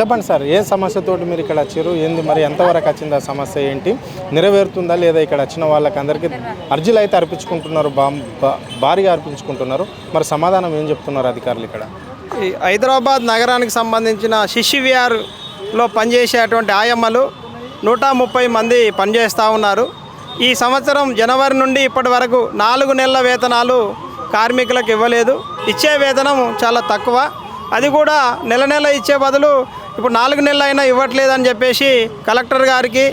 చెప్పండి సార్, ఏ సమస్యతోటి మీరు ఇక్కడ వచ్చారు, ఏంది మరి ఎంతవరకు వచ్చింది ఆ సమస్య, ఏంటి నెరవేరుతుందా లేదా? ఇక్కడ వచ్చిన వాళ్ళకి అందరికీ అర్జీలు అయితే అర్పించుకుంటున్నారు, భారీగా అర్పించుకుంటున్నారు, మరి సమాధానం ఏం చెప్తున్నారు అధికారులు? ఇక్కడ ఈ హైదరాబాద్ నగరానికి సంబంధించిన శిశువిహార్లో పనిచేసేటువంటి ఆయమ్మలు 130 మంది పనిచేస్తూ ఉన్నారు. ఈ సంవత్సరం జనవరి నుండి ఇప్పటి వరకు 4 నెలల వేతనాలు కార్మికులకు ఇవ్వలేదు. ఇచ్చే వేతనం చాలా తక్కువ, అది కూడా నెల ఇచ్చే బదులు ఇప్పుడు 4 నెలలు అయినా ఇవ్వట్లేదని చెప్పేసి కలెక్టర్ గారికి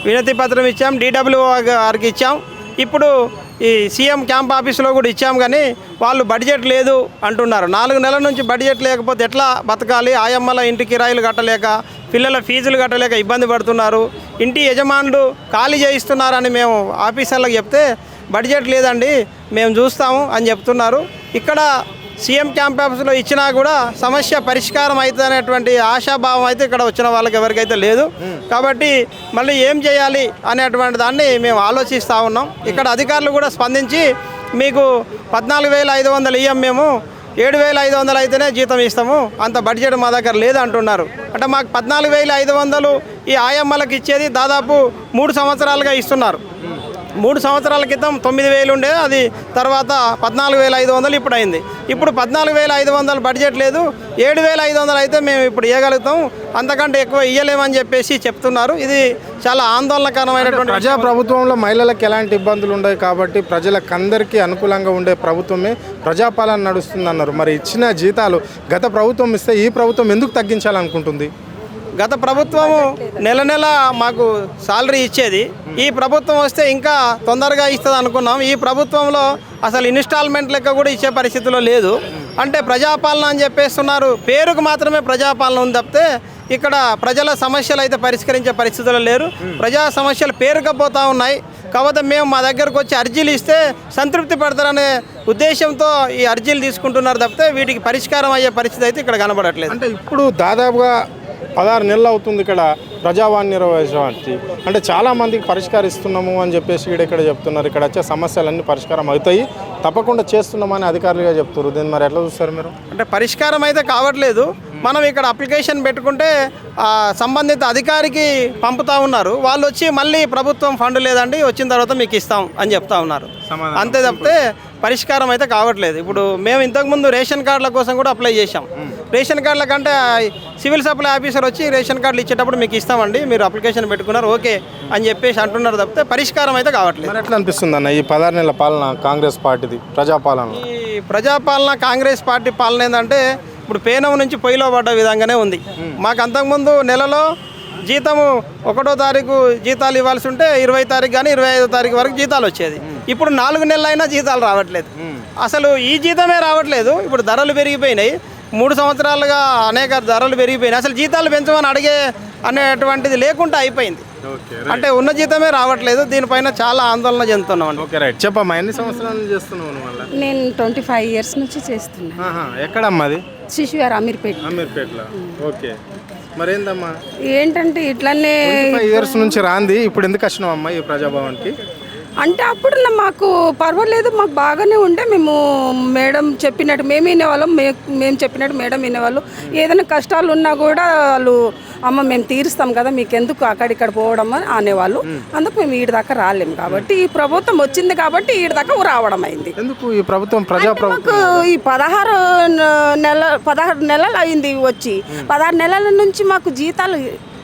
వినతి పత్రం ఇచ్చాం, DWO గారికి ఇచ్చాం, ఇప్పుడు ఈ సీఎం క్యాంప్ ఆఫీస్లో కూడా ఇచ్చాం. కానీ వాళ్ళు బడ్జెట్ లేదు అంటున్నారు. 4 నెలల నుంచి బడ్జెట్ లేకపోతే ఎట్లా బతకాలి? ఆయమ్మల ఇంటి కిరాయిలు కట్టలేక, పిల్లల ఫీజులు కట్టలేక ఇబ్బంది పడుతున్నారు. ఇంటి యజమానులు ఖాళీ చేయిస్తున్నారని మేము ఆఫీసర్లకు చెప్తే బడ్జెట్ లేదండి మేము చూస్తాము అని చెప్తున్నారు. ఇక్కడ సీఎం క్యాంప్ ఆఫీస్లో ఇచ్చినా కూడా సమస్య పరిష్కారం అవుతుంది అనేటువంటి ఆశాభావం అయితే ఇక్కడ వచ్చిన వాళ్ళకి ఎవరికైతే లేదు. కాబట్టి మళ్ళీ ఏం చేయాలి అనేటువంటి దాన్ని మేము ఆలోచిస్తూ ఉన్నాం. ఇక్కడ అధికారులు కూడా స్పందించి మీకు 14,500 ఇయ్యం, మేము 7,500 అయితేనే జీతం ఇస్తాము, అంత బడ్జెట్ మా దగ్గర లేదు అంటున్నారు. అంటే మాకు 14,500 ఈ ఆయమ్మలకు ఇచ్చేది దాదాపు 3 సంవత్సరాలుగా ఇస్తున్నారు. 3 సంవత్సరాల క్రితం 9,000 ఉండే, అది తర్వాత 14,500 ఇప్పుడు అయింది. ఇప్పుడు 14,500 బడ్జెట్ లేదు, 7,500 అయితే మేము ఇప్పుడు ఇవ్వగలుగుతాం, అంతకంటే ఎక్కువ ఇవ్వలేమని చెప్పేసి చెప్తున్నారు. ఇది చాలా ఆందోళనకరమైనటువంటి ప్రజాప్రభుత్వంలో మహిళలకు ఎలాంటి ఇబ్బందులు ఉండవు కాబట్టి ప్రజలకందరికీ అనుకూలంగా ఉండే ప్రభుత్వమే ప్రజాపాలన నడుస్తుందన్నారు. మరి ఇచ్చిన జీతాలు గత ప్రభుత్వం ఇస్తే ఈ ప్రభుత్వం ఎందుకు తగ్గించాలనుకుంటుంది? గత ప్రభుత్వము నెల మాకు సాలరీ ఇచ్చేది, ఈ ప్రభుత్వం వస్తే ఇంకా తొందరగా ఇస్తుంది అనుకున్నాం. ఈ ప్రభుత్వంలో అసలు ఇన్స్టాల్మెంట్ లెక్క కూడా ఇచ్చే పరిస్థితిలో లేదు. అంటే ప్రజాపాలన అని చెప్పేస్తున్నారు, పేరుకు మాత్రమే ప్రజాపాలన ఉంది తప్పితే ఇక్కడ ప్రజల సమస్యలు అయితే పరిష్కరించే పరిస్థితుల్లో లేరు. ప్రజా సమస్యలు పేరుకపోతూ ఉన్నాయి. కాకపోతే మేము మా దగ్గరకు వచ్చి అర్జీలు ఇస్తే సంతృప్తి పడతారనే ఉద్దేశంతో ఈ అర్జీలు తీసుకుంటున్నారు తప్పితే వీటికి పరిష్కారం అయ్యే పరిస్థితి అయితే ఇక్కడ కనబడట్లేదు. అంటే ఇప్పుడు దాదాపుగా 16 నెలలు అవుతుంది ఇక్కడ ప్రజావాణి నిర్వహించడానికి. అంటే చాలామందికి పరిష్కరిస్తున్నాము అని చెప్పేసి ఇక్కడ చెప్తున్నారు. ఇక్కడ వచ్చే సమస్యలన్నీ పరిష్కారం అవుతాయి, తప్పకుండా చేస్తున్నామని అధికారులుగా చెప్తున్నారు. దీన్ని మరి ఎట్లా చూస్తారు మీరు? అంటే పరిష్కారం అయితే కావట్లేదు. మనం ఇక్కడ అప్లికేషన్ పెట్టుకుంటే సంబంధిత అధికారికి పంపుతూ ఉన్నారు, వాళ్ళు వచ్చి మళ్ళీ ప్రభుత్వం ఫండ్ లేదండి వచ్చిన తర్వాత మీకు ఇస్తాం అని చెప్తా ఉన్నారు. అంతే తప్పితే పరిష్కారం అయితే కావట్లేదు. ఇప్పుడు మేము ఇంతకుముందు రేషన్ కార్డుల కోసం కూడా అప్లై చేశాం. రేషన్ కార్డుల కంటే సివిల్ సప్లై ఆఫీసర్ వచ్చి రేషన్ కార్డులు ఇచ్చేటప్పుడు మీకు ఇస్తామండి, మీరు అప్లికేషన్ పెట్టుకున్నారు ఓకే అని చెప్పేసి అంటున్నారు తప్పితే పరిష్కారం అయితే కావట్లేదు. మరి ఎట్లా అనిపిస్తుంది అన్న ఈ 16 నెలల పాలన కాంగ్రెస్ పార్టీది ప్రజాపాలన? ఈ ప్రజాపాలన కాంగ్రెస్ పార్టీ పాలన ఏంటంటే ఇప్పుడు పేనం నుంచి పొయ్యిలో పడ్డ విధంగానే ఉంది. మాకు అంతకుముందు నెలలో జీతము 1వ తారీఖు జీతాలు ఇవ్వాల్సి ఉంటే 20వ తారీఖు కానీ 25వ తారీఖు వరకు జీతాలు వచ్చేది. ఇప్పుడు 4 నెలలైనా జీతాలు రావట్లేదు, అసలు ఈ జీతమే రావట్లేదు. ఇప్పుడు ధరలు పెరిగిపోయినాయి, 3 సంవత్సరాలుగా అనేక ధరలు పెరిగిపోయినాయి, అసలు జీతాలు పెంచమని అడిగే అనేటువంటిది లేకుండా అయిపోయింది. అంటే ఉన్న జీతమే రావట్లేదు. దీనిపైన చాలా ఆందోళన చెందుతున్నాం. ఓకే రైట్, చెప్పమ్మా ఎన్ని సంవత్సరాల నుంచి చేస్తున్నావు? నేను 25 ఇయర్స్ నుంచి చేస్తున్నా. ఎక్కడమ్మా అది? శిశువారు అమీర్పేటలో. ఓకే, మరేందమ్మా ఏంటంటే ఇట్లనే 25 ఇయర్స్ నుంచి రాంది, ఇప్పుడు ఎందుకు వచ్చినావమ్మా ఈ ప్రజాభవన్కి? అంటే అప్పుడు మాకు పర్వాలేదు, మాకు బాగానే ఉండే, మేము మేడం చెప్పినట్టు మేము వినేవాళ్ళం, మేము చెప్పినట్టు మేడం వినేవాళ్ళు. ఏదైనా కష్టాలు ఉన్నా కూడా వాళ్ళు అమ్మ మేము తీరుస్తాం కదా, మీకు ఎందుకు అక్కడిక్కడ పోవడం అని అనేవాళ్ళు. అందుకు మేము ఈడి దాకా రాలేము. కాబట్టి ఈ ప్రభుత్వం వచ్చింది కాబట్టి ఈడి దాకా రావడం అయింది. ఎందుకు ఈ ప్రభుత్వం మాకు ఈ 16 నెలలు అయింది వచ్చి, 16 నెలల నుంచి మాకు జీతాలు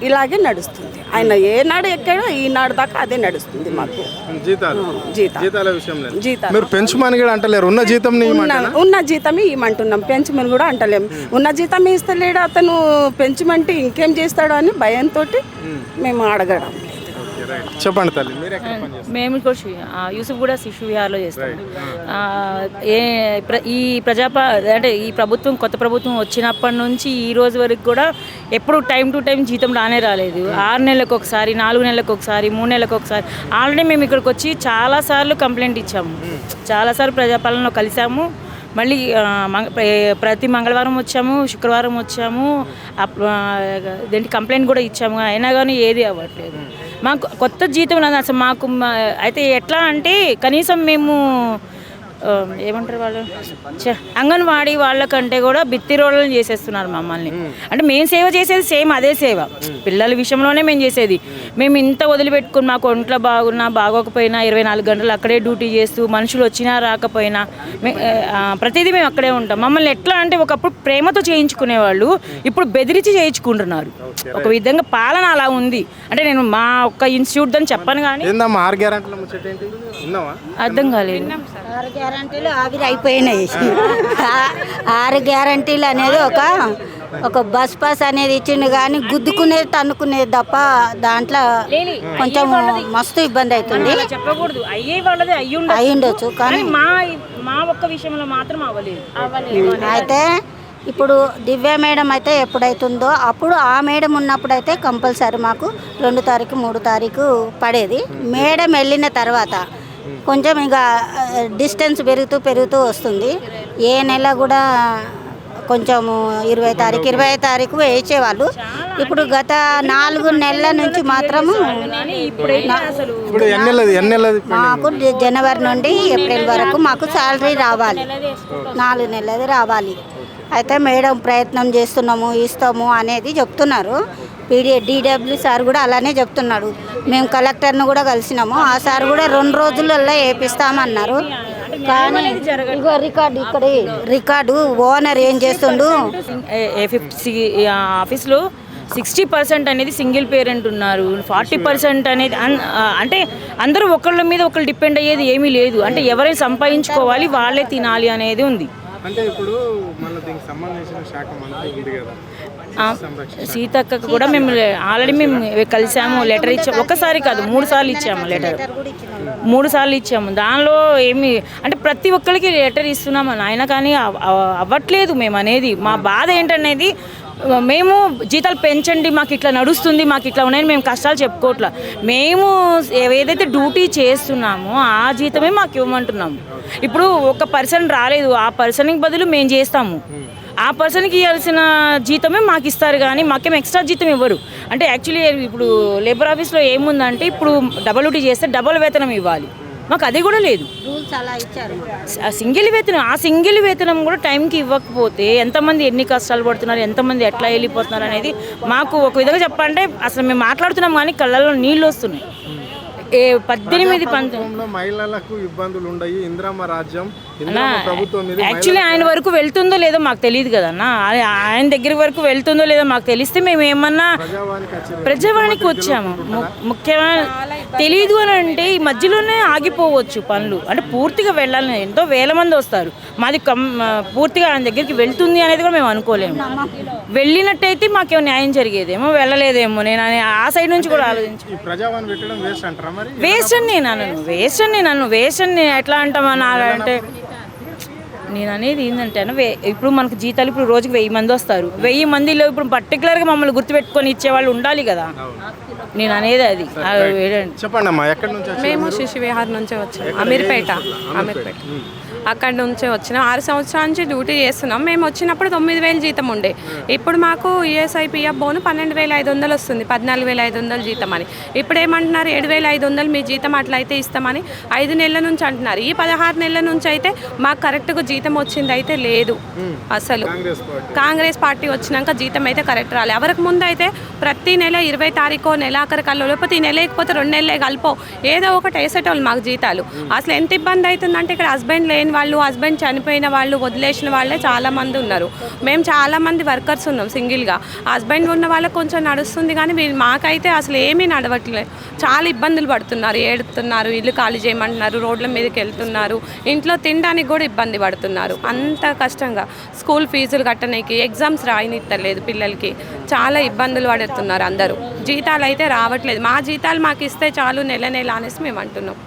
ఇలాగే నడుస్తుంది. ఆయన ఏనాడు ఎక్కడో ఈనాడు దాకా అదే నడుస్తుంది మాకు. మీరు పెంచుమని కూడా అంటలేరు, ఉన్న జీతం ఉన్న జీతమే ఇవ్వమంటున్నాం, పెంచమని కూడా అంటలేము. ఉన్న జీతం ఇస్తలేడు అతను, పెంచమంటే ఇంకేం చేస్తాడు అని భయంతో మేము అడగడం. చెప్పండి తల్లి, మేము యూసుఫ్ కూడా శిశువిహార్లో చేస్తాం. ఈ అంటే ఈ ప్రభుత్వం కొత్త ప్రభుత్వం వచ్చినప్పటి నుంచి ఈ రోజు వరకు కూడా ఎప్పుడు టైం టు టైం జీతం రాలేదు. 6 నెలలకు ఒకసారి, 4 నెలలకు ఒకసారి, 3 నెలలకు ఒకసారి. ఆల్రెడీ మేము ఇక్కడికి వచ్చి చాలాసార్లు కంప్లైంట్ ఇచ్చాము, చాలాసార్లు ప్రజాపాలనలో కలిసాము. మళ్ళీ ప్రతి మంగళవారం వచ్చాము, శుక్రవారం వచ్చాము, దేనికి కంప్లైంట్ కూడా ఇచ్చాము, అయినా కానీ ఏది అవ్వట్లేదు. మాకు కొత్త జీతం లేదు అసలు. మాకు అయితే ఎట్లా అంటే కనీసం మేము ఏమంటారు వాళ్ళు అంగన్వాడీ వాళ్ళకంటే కూడా బిత్తి రోళ్ళని చేసేస్తున్నారు మమ్మల్ని. అంటే మేము సేవ చేసేది సేమ్ అదే సేవ, పిల్లల విషయంలోనే మేము చేసేది. మేము ఇంత వదిలిపెట్టుకుని మాకు ఒంట్లో బాగున్నా బాగోకపోయినా 24 గంటలు అక్కడే డ్యూటీ చేస్తూ మనుషులు వచ్చినా రాకపోయినా ప్రతిదీ మేము అక్కడే ఉంటాం. మమ్మల్ని ఎట్లా అంటే ఒకప్పుడు ప్రేమతో చేయించుకునేవాళ్ళు, ఇప్పుడు బెదిరించి చేయించుకుంటున్నారు. ఒక విధంగా పాలన అలా ఉంది. అంటే నేను మా ఒక్క ఇన్స్టిట్యూట్ అని చెప్పను కానీ అర్థం కాలేదు. 6 గ్యారంటీలు ఆవిరి అయిపోయినాయి. 6 గ్యారంటీలు అనేది ఒక బస్ పాస్ అనేది ఇచ్చిండు కానీ గుద్దుకునేది తన్నుకునేది తప్ప దాంట్లో కొంచెం మస్తు ఇబ్బంది అవుతుంది. చెప్పకూడదు, అయ్యే వాళ్ళది అయి ఉండొచ్చు కానీ మా ఒక్క విషయంలో మాత్రం అవ్వలేదు. అయితే ఇప్పుడు దివ్య మేడం అయితే ఎప్పుడైతుందో అప్పుడు ఆ మేడం ఉన్నప్పుడు అయితే కంపల్సరీ మాకు 2 తారీఖు 3 తారీఖు పడేది. మేడం వెళ్ళిన తర్వాత కొంచెం ఇక డిస్టెన్స్ పెరుగుతూ వస్తుంది. ఏ నెల కూడా కొంచెము 20 తారీఖు వేసేవాళ్ళు. ఇప్పుడు గత 4 నెలల నుంచి మాత్రము మాకు జనవరి నుండి ఏప్రిల్ వరకు మాకు శాలరీ రావాలి, 4 నెలలది రావాలి. అయితే మేడం ప్రయత్నం చేస్తున్నాము ఇస్తాము అనేది చెప్తున్నారు. DW సార్ కూడా అలానే చెప్తున్నాడు. మేము కలెక్టర్ను కూడా కలిసినాము, ఆ సార్ కూడా 2 రోజులలో వేపిస్తామన్నారు. కానీ ఇగో రికార్డు ఓనర్ ఏం చేస్తుండు, ఆఫీస్లో 60% అనేది సింగిల్ పేరెంట్ ఉన్నారు, 40% అనేది అంటే అందరూ ఒకళ్ళ మీద ఒకళ్ళు డిపెండ్ అయ్యేది ఏమీ లేదు. అంటే ఎవరైనా సంపాదించుకోవాలి, వాళ్ళే తినాలి అనేది ఉంది. అంటే ఇప్పుడు మన దీనికి సంబంధించిన శాఖ మంత్రి ఉంది కదా సీతక్కకు కూడా మేము ఆల్రెడీ మేము కలిసాము, లెటర్ ఇచ్చాము. ఒకసారి కాదు 3 సార్లు ఇచ్చాము లెటర్, 3 సార్లు ఇచ్చాము. దానిలో ఏమి అంటే ప్రతి ఒక్కరికి లెటర్ ఇస్తున్నామని ఆయన కానీ అవ్వట్లేదు. మేము అనేది మా బాధ ఏంటనేది, మేము జీతాలు పెంచండి, మాకు ఇట్లా నడుస్తుంది, మాకు ఇట్లా ఉన్నాయని మేము కష్టాలు చెప్పుకోవట్లా. మేము ఏదైతే డ్యూటీ చేస్తున్నామో ఆ జీతమే మాకు ఇవ్వమంటున్నాము. ఇప్పుడు ఒక పర్సన్ రాలేదు, ఆ పర్సన్కి బదులు మేము చేస్తాము, ఆ పర్సన్కి ఇవ్వాల్సిన జీతమే మాకు ఇస్తారు కానీ మాకేం ఎక్స్ట్రా జీతం ఇవ్వరు. అంటే యాక్చువల్లీ ఇప్పుడు లేబర్ ఆఫీస్లో ఏముందంటే ఇప్పుడు డబల్ డ్యూటీ చేస్తే డబల్ వేతనం ఇవ్వాలి, మాకు అది కూడా లేదు. సింగిల్ వేతనం కూడా టైంకి ఇవ్వకపోతే ఎంతమంది ఎన్ని కష్టాలు పడుతున్నారు, ఎంతమంది ఎట్లా వెళ్ళిపోతున్నారు అనేది మాకు ఒక విధంగా చెప్పాలంటే అసలు మేము మాట్లాడుతున్నాం కానీ కళ్ళల్లో నీళ్ళు వస్తున్నాయి. 18 మహిళలకు ఇబ్బందులు ఉన్నాయి. ఇందిరమ్మ రాజ్యం యాక్చువల్లీ ఆయన వరకు వెళ్తుందో లేదో మాకు తెలియదు కదన్నా, ఆయన దగ్గర వరకు వెళ్తుందో లేదో మాకు తెలిస్తే మేము ఏమన్నా ప్రజావాణికి వచ్చాము. ముఖ్యమైన తెలియదు అని అంటే ఈ మధ్యలోనే ఆగిపోవచ్చు పనులు. అంటే పూర్తిగా వెళ్ళాలని ఎంతో వేల మంది వస్తారు, మాది పూర్తిగా ఆయన దగ్గరికి వెళ్తుంది అనేది కూడా మేము అనుకోలేము. వెళ్ళినట్టయితే మాకేమో న్యాయం జరిగేదేమో, వెళ్ళలేదేమో. నేను ఆ సైడ్ నుంచి కూడా ఆలోచించి వేస్ట్ అని నేను ఎట్లా అంటామన్నా అంటే నేను అనేది ఏంటంటే ఇప్పుడు మనకు జీతాలు ఇప్పుడు రోజుకి 1000 మంది వస్తారు, 1000 మందిలో ఇప్పుడు పర్టికులర్గా మమ్మల్ని గుర్తుపెట్టుకొని ఇచ్చేవాళ్ళు ఉండాలి కదా. నేను అనేది అది చెప్పండి అమ్మా, ఎక్కడి నుంచి? మేము శిశువిహార్ నుంచి వచ్చాము, అమీర్పేట. అక్కడి నుంచి వచ్చినాం. 6 సంవత్సరాల నుంచి డ్యూటీ చేస్తున్నాం. మేము వచ్చినప్పుడు 9000 జీతం ఉండే, ఇప్పుడు మాకు ఈఎస్ఐ పిఎఫ్ బోను 12500 వస్తుంది, 14500 జీతం అని. ఇప్పుడు ఏమంటున్నారు 7500 మీ జీతం అట్లయితే ఇస్తామని 5 నెలల నుంచి అంటున్నారు. ఈ 16 నెలల నుంచి అయితే మాకు కరెక్ట్గా జీతం వచ్చింది అయితే లేదు అసలు. కాంగ్రెస్ పార్టీ వచ్చినాక జీతం అయితే కరెక్ట్ రాలేదు. ఎవరికి ముందు అయితే ప్రతి నెల 20 తారీఖు నెలాఖరు కల్లో, లేకపోతే ఈ నెల లేకపోతే 2 నెలలే కలిపో ఏదో ఒకటి వేసేటోళ్ళు మాకు జీతాలు. అసలు ఎంత ఇబ్బంది అవుతుందంటే ఇక్కడ హస్బెండ్ లేని వాళ్ళు, హస్బెండ్ చనిపోయిన వాళ్ళు, వదిలేసిన వాళ్ళే చాలామంది ఉన్నారు. మేము చాలామంది వర్కర్స్ ఉన్నాం సింగిల్గా. హస్బెండ్ ఉన్న వాళ్ళకి కొంచెం నడుస్తుంది కానీ మాకైతే అసలు ఏమీ నడవట్లేదు. చాలా ఇబ్బందులు పడుతున్నారు, ఏడుతున్నారు, ఇల్లు ఖాళీ చేయమంటున్నారు, రోడ్ల మీదకి వెళ్తున్నారు, ఇంట్లో తినడానికి కూడా ఇబ్బంది పడుతున్నారు. అంత కష్టంగా స్కూల్ ఫీజులు కట్టడానికి, ఎగ్జామ్స్ రాయనిత్తలేదు పిల్లలకి, చాలా ఇబ్బందులు పడుతున్నారు అందరూ. జీతాలు అయితే రావట్లేదు. మా జీతాలు మాకు ఇస్తే చాలు నెల నెల అనేసి మేము అంటున్నాం.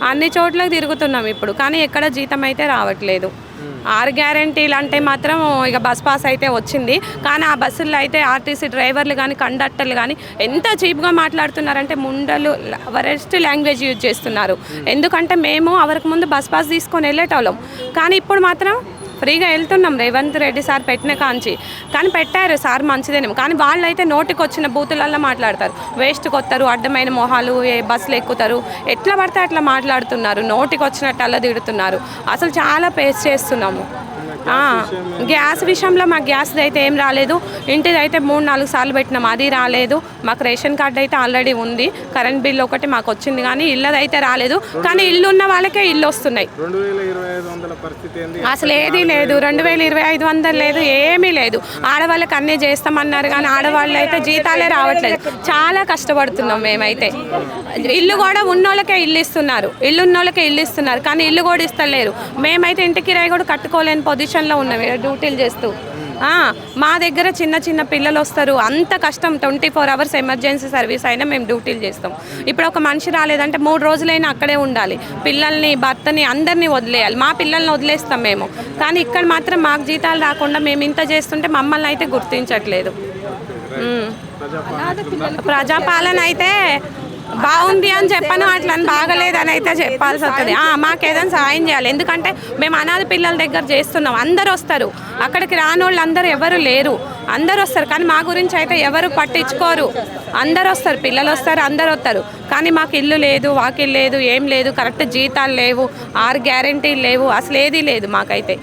అన్ని చోట్లకి తిరుగుతున్నాం ఇప్పుడు, కానీ ఎక్కడ జీతం అయితే రావట్లేదు. 6 గ్యారంటీలు అంటే మాత్రం ఇక బస్ పాస్ అయితే వచ్చింది, కానీ ఆ బస్సుల్లో అయితే ఆర్టీసీ డ్రైవర్లు కానీ కండక్టర్లు కానీ ఎంత చీప్గా మాట్లాడుతున్నారంటే ముండలు వరెస్ట్ లాంగ్వేజ్ యూజ్ చేస్తున్నారు. ఎందుకంటే మేము అవరికి ముందు బస్ పాస్ తీసుకొని వెళ్ళేటోళ్ళం, కానీ ఇప్పుడు మాత్రం ఫ్రీగా వెళ్తున్నాం రేవంత్ రెడ్డి సార్ పెట్టిన కాంచి. కానీ పెట్టారు సార్ మంచిదేనేమో, కానీ వాళ్ళైతే నోటికి వచ్చిన బూతులల్లో మాట్లాడతారు. వేస్ట్ కొత్తారు, అడ్డమైన మొహాలు, బస్సులు ఎక్కుతారు, ఎట్లా పడితే అట్లా మాట్లాడుతున్నారు, నోటికి వచ్చినట్టు అలా తిడుతున్నారు. అసలు చాలా ఫేస్ చేస్తున్నాము. గ్యాస్ విషయంలో మాకు గ్యాస్ అయితే ఏం రాలేదు, ఇంటిది అయితే 3-4 సార్లు పెట్టినాం, అది రాలేదు. మాకు రేషన్ కార్డు అయితే ఆల్రెడీ ఉంది, కరెంట్ బిల్ ఒకటి మాకు వచ్చింది, కానీ ఇళ్ళది అయితే రాలేదు. కానీ ఇల్లు ఉన్న వాళ్ళకే ఇల్లు వస్తున్నాయి. అసలు ఏది లేదు, 22,500 లేదు, ఏమీ లేదు. ఆడవాళ్ళకి అన్నీ చేస్తామన్నారు, కానీ ఆడవాళ్ళు అయితే జీతాలే రావట్లేదు. చాలా కష్టపడుతున్నాం మేమైతే. ఇల్లు కూడా ఉన్నోళ్ళకే ఇల్లు ఇస్తున్నారు, కానీ ఇల్లు కూడా ఇస్తలేరు. మేమైతే ఇంటి కిరాయి కూడా కట్టుకోలేని పొజిషన్లో ఉన్నాం డ్యూటీలు చేస్తూ. మా దగ్గర చిన్న చిన్న పిల్లలు వస్తారు, అంత కష్టం. 24 hours ఎమర్జెన్సీ సర్వీస్ అయినా మేము డ్యూటీలు చేస్తాం. ఇప్పుడు ఒక మనిషి రాలేదంటే 3 రోజులైనా అక్కడే ఉండాలి. పిల్లల్ని, భర్తని, అందరినీ వదిలేయాలి. మా పిల్లల్ని వదిలేస్తాం మేము, కానీ ఇక్కడ మాత్రం మాకు జీతాలు రాకుండా మేము ఇంత చేస్తుంటే మమ్మల్ని అయితే గుర్తించట్లేదు. ప్రజాపాలన అయితే బాగుంది అని చెప్పను, అట్లా బాగలేదని అయితే చెప్పాల్సి వస్తుంది. మాకు ఏదైనా సాయం చేయాలి, ఎందుకంటే మేము అనాథ పిల్లల దగ్గర చేస్తున్నాం. అందరు వస్తారు, అక్కడికి రాని వాళ్ళు అందరూ ఎవరు లేరు, అందరు వస్తారు, కానీ మా గురించి అయితే ఎవరు పట్టించుకోరు. అందరు వస్తారు, పిల్లలు వస్తారు, అందరు వస్తారు, కానీ మాకు ఇల్లు లేదు, వాకిల్ లేదు, ఏం లేదు, కరెక్ట్ జీతాలు లేవు, 6 గ్యారెంటీలు లేవు, అసలు ఏదీ లేదు మాకైతే.